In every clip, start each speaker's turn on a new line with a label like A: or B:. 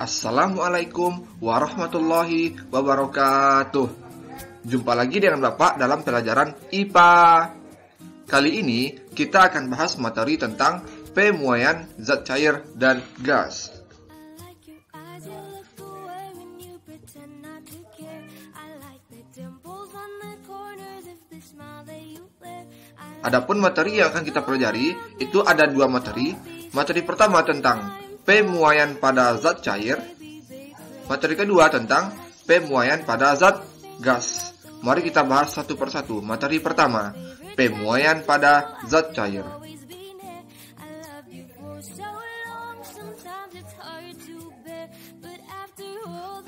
A: Assalamualaikum warahmatullahi wabarakatuh. Jumpa lagi dengan Bapak dalam pelajaran IPA. Kali ini kita akan bahas materi tentang pemuaian zat cair dan gas. Adapun materi yang akan kita pelajari itu ada dua materi. Materi pertama tentang pemuaian pada zat cair. Materi kedua tentang pemuaian pada zat gas. Mari kita bahas satu persatu. Materi pertama, pemuaian pada zat cair.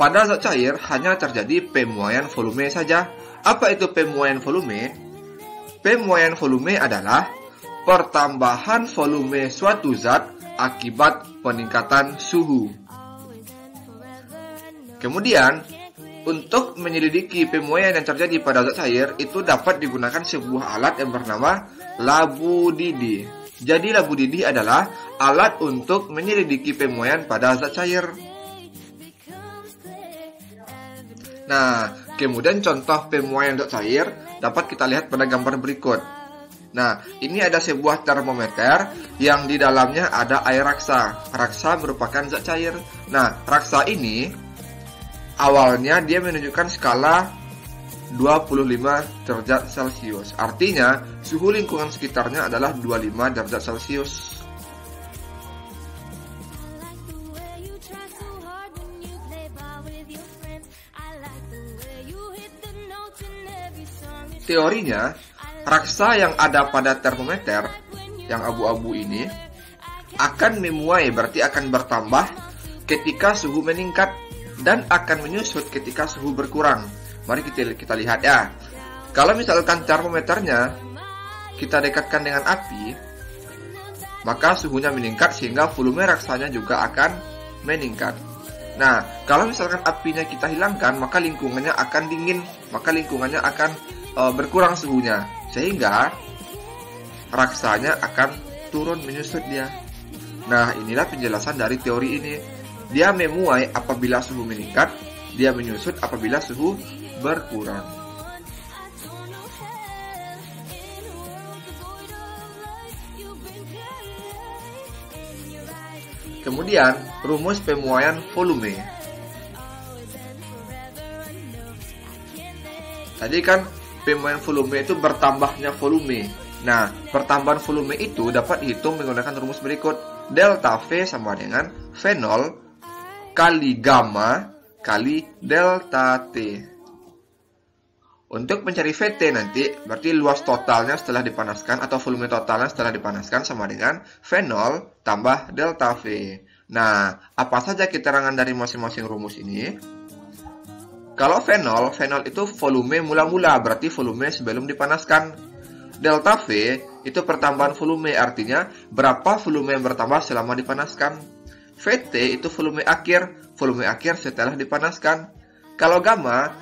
A: Pada zat cair hanya terjadi pemuaian volume saja. Apa itu pemuaian volume? Pemuaian volume adalah pertambahan volume suatu zat akibat peningkatan suhu. Kemudian, untuk menyelidiki pemuaian yang terjadi pada zat cair, itu dapat digunakan sebuah alat yang bernama labu didih. Jadi labu didih adalah alat untuk menyelidiki pemuaian pada zat cair. Nah, kemudian contoh pemuaian zat cair dapat kita lihat pada gambar berikut. Nah, ini ada sebuah termometer yang di dalamnya ada air raksa. Raksa merupakan zat cair. Nah, raksa ini awalnya dia menunjukkan skala 25 derajat Celcius. Artinya, suhu lingkungan sekitarnya adalah 25 derajat Celcius. Teorinya, raksa yang ada pada termometer yang abu-abu ini akan memuai, berarti akan bertambah ketika suhu meningkat dan akan menyusut ketika suhu berkurang. Mari kita lihat ya. Kalau misalkan termometernya kita dekatkan dengan api, maka suhunya meningkat sehingga volume raksanya juga akan meningkat. Nah, kalau misalkan apinya kita hilangkan, maka lingkungannya akan dingin, maka lingkungannya akan berkurang suhunya, sehingga raksanya akan turun menyusut dia. Nah, inilah penjelasan dari teori ini. Dia memuai apabila suhu meningkat, dia menyusut apabila suhu berkurang. Kemudian, rumus pemuaian volume. Tadi kan pemuaian volume itu bertambahnya volume. Nah, pertambahan volume itu dapat dihitung menggunakan rumus berikut. Delta V sama dengan V0 kali gamma kali delta T. Untuk mencari VT nanti, berarti luas totalnya setelah dipanaskan atau volume totalnya setelah dipanaskan sama dengan V0 tambah delta V. Nah, apa saja keterangan dari masing-masing rumus ini? Kalau V0 itu volume mula-mula, berarti volume sebelum dipanaskan. Delta V itu pertambahan volume, artinya berapa volume yang bertambah selama dipanaskan. VT itu volume akhir setelah dipanaskan. Kalau gamma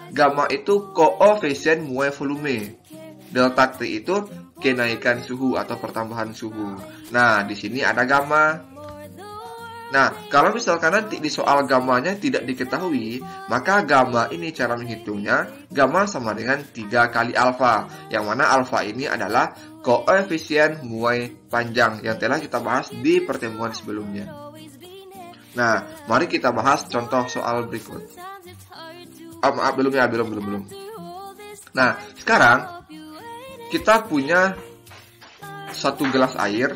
A: itu koefisien muai volume. Delta T itu kenaikan suhu atau pertambahan suhu. Nah, di sini ada gamma. Nah, kalau misalkan nanti di soal gammanya tidak diketahui, maka gamma ini cara menghitungnya, gamma sama dengan 3 kali alfa, yang mana alfa ini adalah koefisien muai panjang yang telah kita bahas di pertemuan sebelumnya. Nah, mari kita bahas contoh soal berikut. Belum. Nah, sekarang kita punya satu gelas air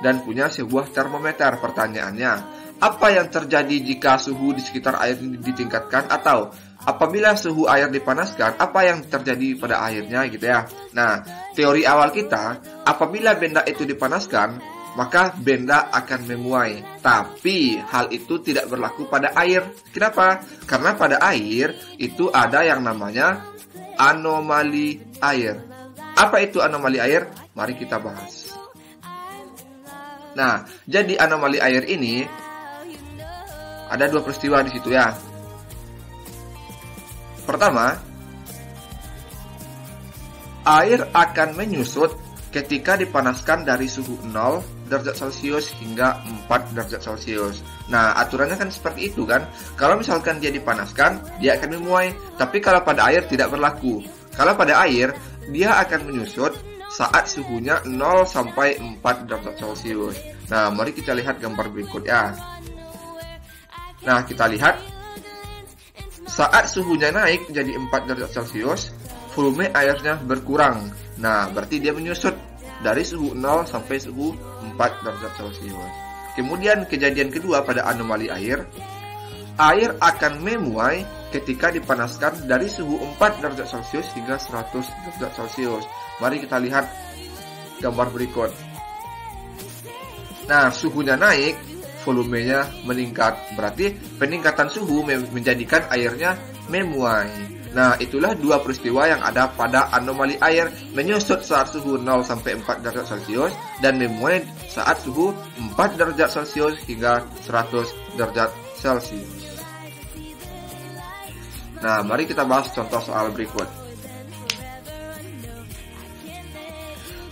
A: dan punya sebuah termometer. Pertanyaannya, apa yang terjadi jika suhu di sekitar air ditingkatkan, atau apabila suhu air dipanaskan, apa yang terjadi pada airnya gitu ya. Nah, teori awal kita, apabila benda itu dipanaskan, maka benda akan memuai. Tapi hal itu tidak berlaku pada air. Kenapa? Karena pada air itu ada yang namanya anomali air. Apa itu anomali air? Mari kita bahas. Nah, jadi anomali air ini ada dua peristiwa di situ ya. Pertama, air akan menyusut ketika dipanaskan dari suhu 0 derajat Celcius hingga 4 derajat Celcius. Nah, aturannya kan seperti itu kan. Kalau misalkan dia dipanaskan, dia akan memuai. Tapi kalau pada air tidak berlaku. Kalau pada air, dia akan menyusut saat suhunya 0 sampai 4 derajat Celcius. Nah, mari kita lihat gambar berikut ya. Nah, kita lihat saat suhunya naik jadi 4 derajat Celcius, volume airnya berkurang. Nah, berarti dia menyusut dari suhu 0 sampai suhu 4 derajat Celcius. Kemudian kejadian kedua pada anomali air akan memuai ketika dipanaskan dari suhu 4 derajat Celcius hingga 100 derajat Celcius. Mari kita lihat gambar berikut. Nah, suhunya naik, volumenya meningkat. Berarti peningkatan suhu menjadikan airnya memuai. Nah, itulah dua peristiwa yang ada pada anomali air, menyusut saat suhu 0 sampai 4 derajat Celcius dan memuai saat suhu 4 derajat Celcius hingga 100 derajat Celcius. Nah, mari kita bahas contoh soal berikut.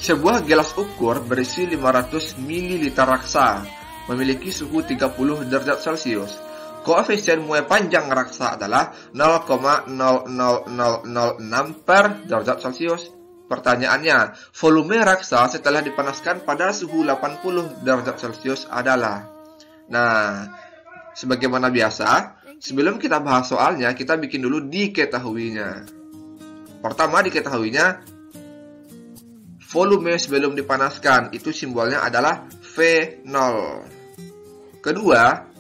A: Sebuah gelas ukur berisi 500 ml raksa memiliki suhu 30 derajat Celcius. Koefisien muai panjang raksa adalah 0,00006 per derajat Celcius. Pertanyaannya, volume raksa setelah dipanaskan pada suhu 80 derajat Celcius adalah. Nah, sebagaimana biasa, sebelum kita bahas soalnya, kita bikin dulu diketahuinya. Pertama, diketahuinya, volume sebelum dipanaskan, itu simbolnya adalah V0. Kedua,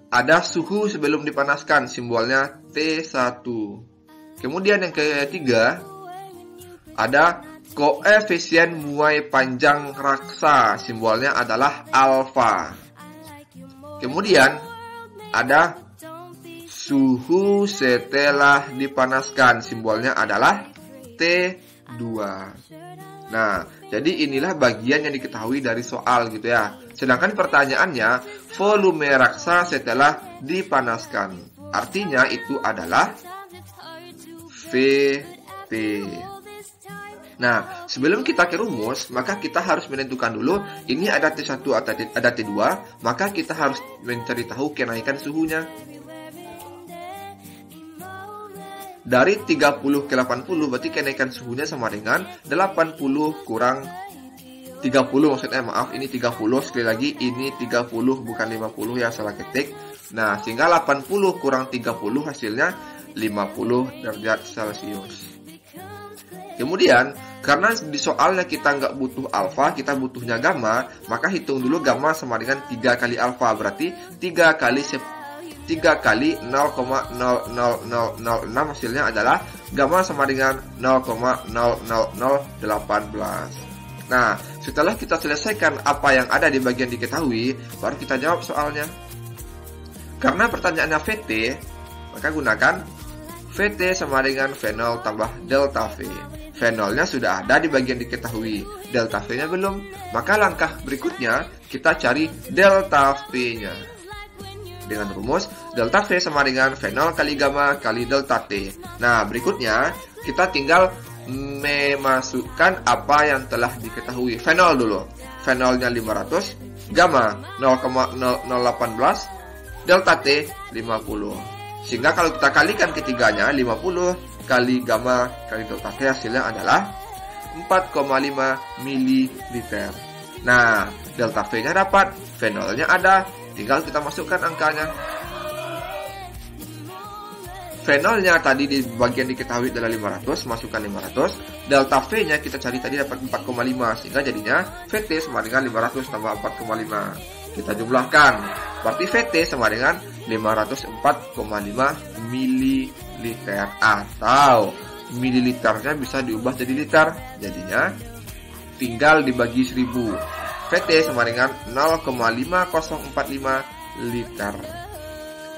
A: ada suhu sebelum dipanaskan, simbolnya T1. Kemudian yang ketiga, ada koefisien muai panjang raksa, simbolnya adalah alfa. Kemudian ada suhu setelah dipanaskan, simbolnya adalah T2. Nah, jadi inilah bagian yang diketahui dari soal gitu ya. Sedangkan pertanyaannya, volume raksa setelah dipanaskan. Artinya itu adalah VT. Nah, sebelum kita ke rumus, maka kita harus menentukan dulu, ini ada T1 atau ada T2, maka kita harus mencari tahu kenaikan suhunya. Dari 30 ke 80 berarti kenaikan suhunya sama dengan 80 kurang 30, maksudnya maaf, ini 30, sekali lagi ini 30 bukan 50 ya, salah ketik. Nah, sehingga 80 kurang 30 hasilnya 50 derajat Celcius. Kemudian, karena di soalnya kita nggak butuh alfa, kita butuhnya gamma, maka hitung dulu gamma sama dengan 3 kali alfa, berarti 3 kali 0,00006 hasilnya adalah gamma sama dengan 0,00018. Nah, setelah kita selesaikan apa yang ada di bagian diketahui, baru kita jawab soalnya. Karena pertanyaannya VT, maka gunakan VT sama dengan V0 tambah delta V. V0-nya sudah ada di bagian diketahui, delta V-nya belum. Maka langkah berikutnya, kita cari delta V-nya. Dengan rumus, delta V sama dengan V0 kali gamma kali delta T. Nah, berikutnya, kita tinggal memasukkan apa yang telah diketahui. V0 dulu. V0-nya 500, gamma 0,0018, delta T 50. Sehingga kalau kita kalikan ketiganya, 50 kali gamma kali delta T hasilnya adalah 4,5 ml. Nah, delta V-nya dapat, V0-nya ada, tinggal kita masukkan angkanya. V0-nya tadi di bagian diketahui adalah 500, masukkan 500. Delta V-nya kita cari tadi dapat 4,5, sehingga jadinya VT sama dengan 500 tambah 4,5. Kita jumlahkan, berarti VT sama dengan 504,5 ml. Atau mililiternya bisa diubah jadi liter, jadinya tinggal dibagi 1000. VT sama dengan 0,5045 liter.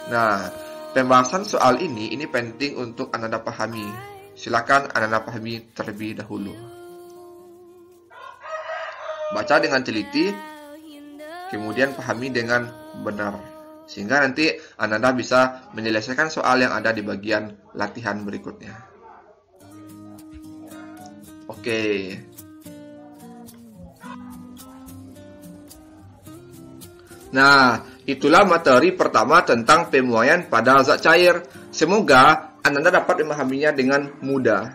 A: Nah, pembahasan soal ini penting untuk Anda pahami. Silakan Anda pahami terlebih dahulu. Baca dengan teliti, kemudian pahami dengan benar. Sehingga nanti Anda bisa menyelesaikan soal yang ada di bagian latihan berikutnya. Oke. Nah, itulah materi pertama tentang pemuaian pada zat cair. Semoga Anda dapat memahaminya dengan mudah.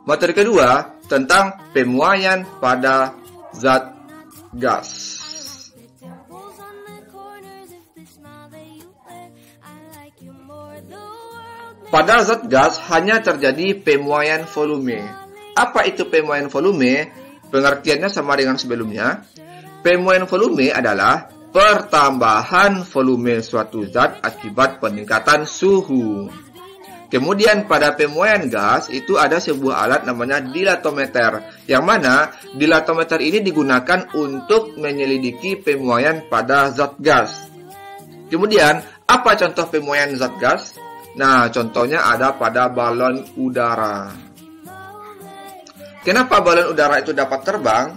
A: Materi kedua tentang pemuaian pada zat gas. Pada zat gas hanya terjadi pemuaian volume. Apa itu pemuaian volume? Pengertiannya sama dengan sebelumnya. Pemuaian volume adalah pertambahan volume suatu zat akibat peningkatan suhu. Kemudian pada pemuaian gas itu ada sebuah alat namanya dilatometer, yang mana dilatometer ini digunakan untuk menyelidiki pemuaian pada zat gas. Kemudian, apa contoh pemuaian zat gas? Nah, contohnya ada pada balon udara. Kenapa balon udara itu dapat terbang?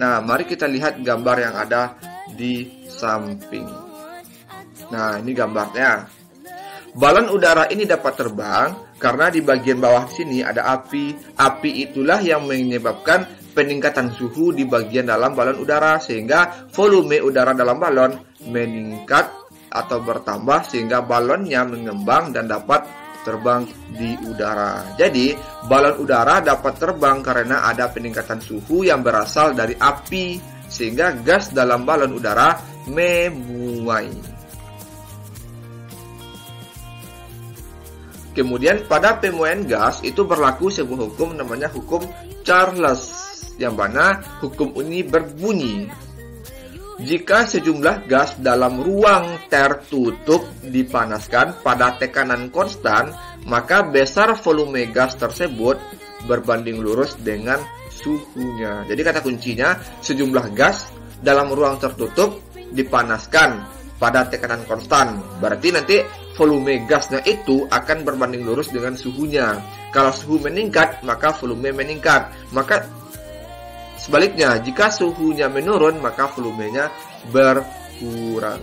A: Nah, mari kita lihat gambar yang ada di samping. Nah, ini gambarnya. Balon udara ini dapat terbang karena di bagian bawah sini ada api. Api itulah yang menyebabkan peningkatan suhu di bagian dalam balon udara, sehingga volume udara dalam balon meningkat atau bertambah sehingga balonnya mengembang dan dapat terbang di udara. Jadi, balon udara dapat terbang karena ada peningkatan suhu yang berasal dari api, sehingga gas dalam balon udara memuai. Kemudian pada pemuaian gas itu berlaku sebuah hukum namanya hukum Charles, yang mana hukum ini berbunyi: jika sejumlah gas dalam ruang tertutup dipanaskan pada tekanan konstan, maka besar volume gas tersebut berbanding lurus dengan suhunya. Jadi kata kuncinya, sejumlah gas dalam ruang tertutup dipanaskan pada tekanan konstan. Berarti nanti volume gasnya itu akan berbanding lurus dengan suhunya. Kalau suhu meningkat, maka volume meningkat. Maka sebaliknya, jika suhunya menurun, maka volumenya berkurang.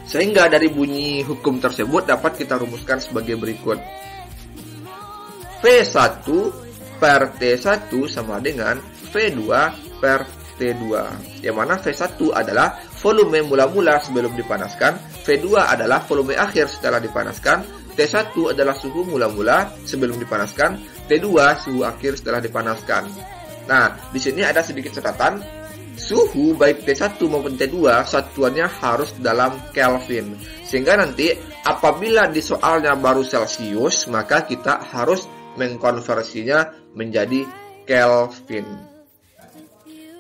A: Sehingga dari bunyi hukum tersebut dapat kita rumuskan sebagai berikut. V1 per T1 sama dengan V2 per T2. Yang mana V1 adalah volume mula-mula sebelum dipanaskan, V2 adalah volume akhir setelah dipanaskan, T1 adalah suhu mula-mula sebelum dipanaskan, T2 suhu akhir setelah dipanaskan. Nah, di sini ada sedikit catatan. Suhu baik T1 maupun T2 satuannya harus dalam Kelvin. Sehingga nanti apabila di soalnya baru Celsius, maka kita harus mengkonversinya menjadi Kelvin.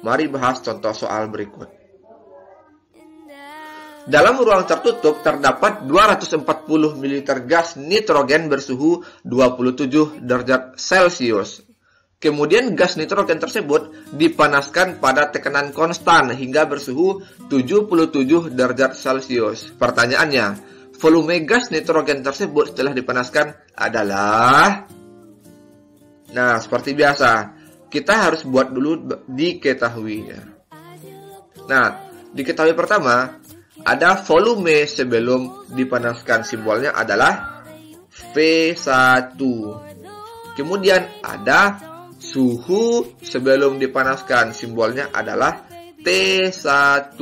A: Mari bahas contoh soal berikut. Dalam ruang tertutup terdapat 240 ml gas nitrogen bersuhu 27 derajat Celcius. Kemudian gas nitrogen tersebut dipanaskan pada tekanan konstan hingga bersuhu 77 derajat Celcius. Pertanyaannya, volume gas nitrogen tersebut setelah dipanaskan adalah... Nah, seperti biasa, kita harus buat dulu diketahuinya. Nah, diketahui pertama, ada volume sebelum dipanaskan, simbolnya adalah V1. Kemudian ada suhu sebelum dipanaskan, simbolnya adalah T1.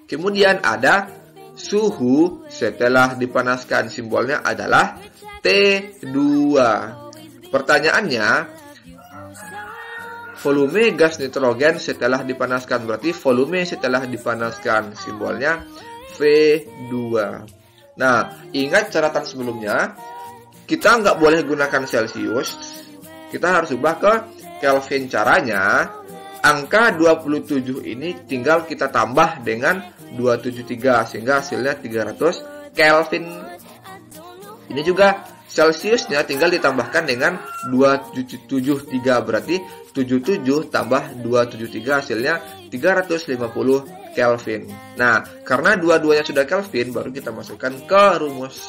A: Kemudian ada suhu setelah dipanaskan, simbolnya adalah T2. Pertanyaannya, volume gas nitrogen setelah dipanaskan, berarti volume setelah dipanaskan, simbolnya V2. Nah, ingat catatan sebelumnya, kita nggak boleh gunakan Celsius, kita harus ubah ke Kelvin. Caranya, angka 27 ini tinggal kita tambah dengan 273, sehingga hasilnya 300 Kelvin. Ini juga Celsiusnya tinggal ditambahkan dengan 273, berarti 77 tambah 273 hasilnya 350 Kelvin. Nah, karena dua-duanya sudah Kelvin, baru kita masukkan ke rumus.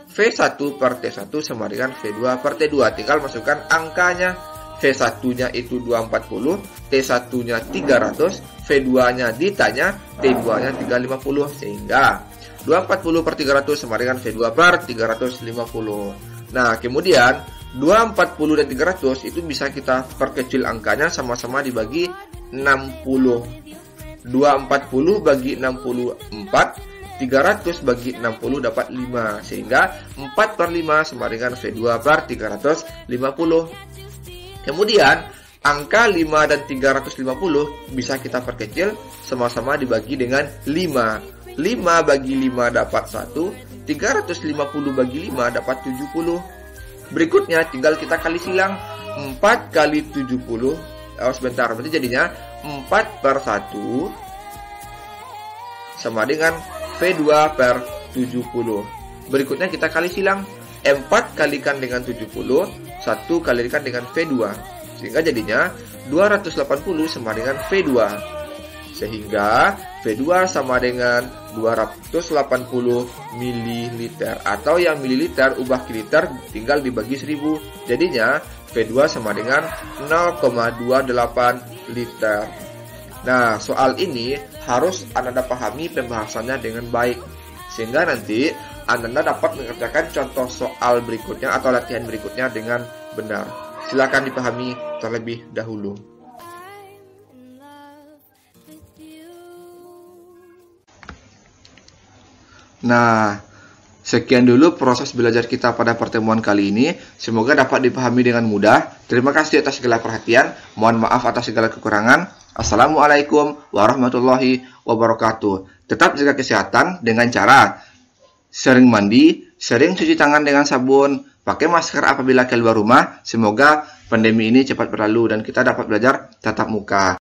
A: V1 per T1 sama dengan V2 per T2. Tinggal masukkan angkanya. V1-nya itu 240, T1-nya 300, V2-nya ditanya, T2-nya 350. Sehingga 240 per 300 sama dengan V2 per 350. Nah, kemudian 240 dan 300 itu bisa kita perkecil angkanya, sama-sama dibagi 60. 240 bagi 64, 300 bagi 60 dapat 5. Sehingga 4 per 5 sama dengan V2 per 350. Kemudian, angka 5 dan 350 bisa kita perkecil, sama-sama dibagi dengan 5. 5 bagi 5 dapat 1, 350 bagi 5 dapat 70. Berikutnya tinggal kita kali silang. 4 kali 70, sebentar, berarti jadinya 4 per 1 sama dengan V2 per 70. Berikutnya kita kali silang. 4 kalikan dengan 70, 1 kalikan dengan V2. Sehingga jadinya 280 sama dengan V2. Sehingga V2 sama dengan 280 ml. Atau yang mililiter ubah ke liter tinggal dibagi 1000. Jadinya V2 sama dengan 0,28 liter. Nah, soal ini harus Anda pahami pembahasannya dengan baik. Sehingga nanti Anda dapat mengerjakan contoh soal berikutnya atau latihan berikutnya dengan benar. Silakan dipahami terlebih dahulu. Nah, sekian dulu proses belajar kita pada pertemuan kali ini. Semoga dapat dipahami dengan mudah. Terima kasih atas segala perhatian. Mohon maaf atas segala kekurangan. Assalamualaikum warahmatullahi wabarakatuh. Tetap jaga kesehatan dengan cara sering mandi, sering cuci tangan dengan sabun, pakai masker apabila keluar rumah. Semoga pandemi ini cepat berlalu dan kita dapat belajar tatap muka.